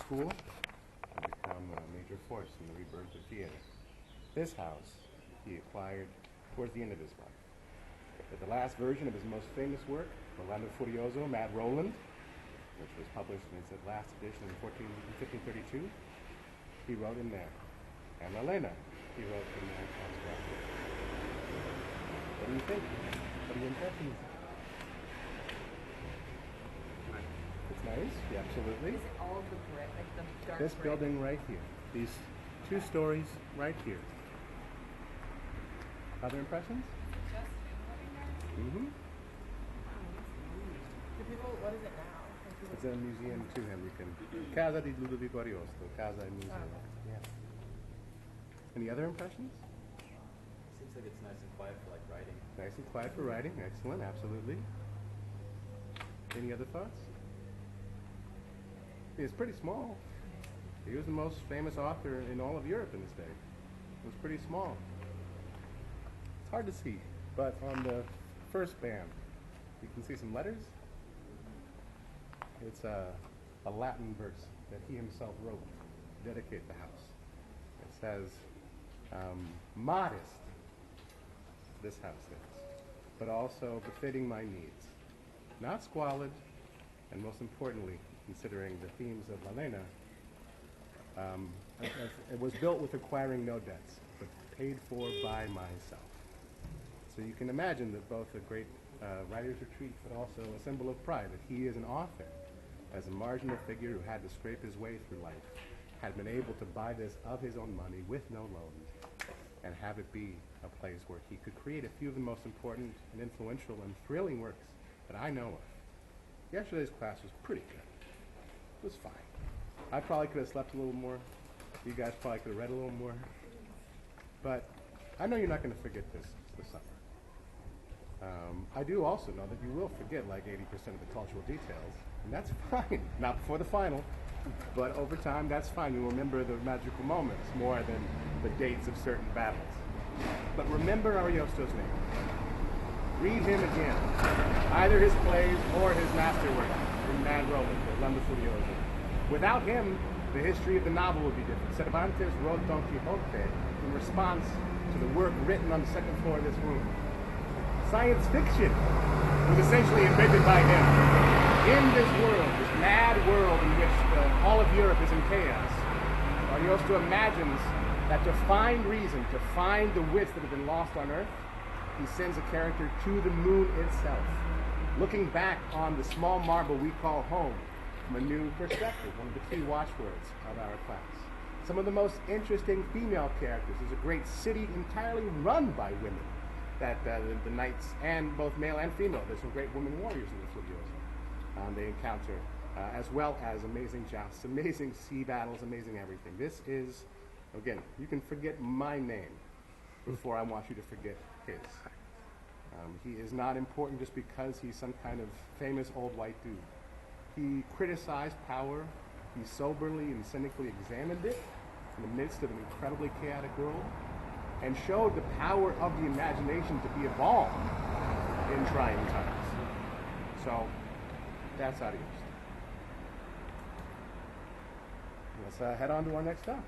school and become a major force in the rebirth of theater. This house he acquired towards the end of his life. But the last version of his most famous work, Orlando Furioso, Mad Roland, which was published in its last edition in 1532, he wrote in there. And Elena, he wrote in there as well. What do you think? What are your impressions? It's nice, yeah, absolutely. Is it all of the brick, like the dark This brick? building right here, these 2 stories right here. Other impressions? Just him living there? Mm-hmm. Do people, what is it now? Like, people- It's a museum to him. You can Casa di Ludovico Ariosto, Casa e Museo. Okay. Yeah. Any other impressions? Seems like it's nice and quiet for like writing. Nice and quiet for writing. Excellent. Absolutely. Any other thoughts? It's pretty small. He was the most famous author in all of Europe in his day. It was pretty small. It's hard to see, but on the first band, you can see some letters. It's a Latin verse that he himself wrote to dedicate the house. It says, modest, this house is, but also befitting my needs. Not squalid, and most importantly, considering the themes of Elena, it was built with acquiring no debts, but paid for by myself. So you can imagine that both a great writer's retreat, but also a symbol of pride, that he is an author, as a marginal figure who had to scrape his way through life, had been able to buy this of his own money with no loans, and have it be a place where he could create a few of the most important and influential and thrilling works that I know of. Yesterday's class was pretty good. It was fine. I probably could have slept a little more. You guys probably could have read a little more. But I know you're not going to forget this summer. I do also know that you will forget like 80% of the cultural details, and that's fine. Not before the final, but over time, that's fine. You'll remember the magical moments more than the dates of certain battles. But remember Ariosto's name. Read him again, either his plays or his masterwork in Mad Roland, Orlando Furioso. Without him, the history of the novel would be different. Cervantes wrote Don Quixote in response to the work written on the second floor of this room. Science fiction was essentially invented by him. In this world, this mad world in which all of Europe is in chaos, Ariosto imagines that to find reason, to find the wits that have been lost on Earth, he sends a character to the moon itself, looking back on the small marble we call home from a new perspective, one of the key watchwords of our class. Some of the most interesting female characters. There's a great city entirely run by women, that the knights, and both male and female, there's some great women warriors in the Furioso. They encounter, as well as amazing jousts, amazing sea battles, amazing everything. This is, again, you can forget my name before I want you to forget his. He is not important just because he's some kind of famous old white dude. He criticized power, he soberly and cynically examined it in the midst of an incredibly chaotic world, and showed the power of the imagination to be evolved in trying times. So, that's Ariosto. Let's head on to our next stop.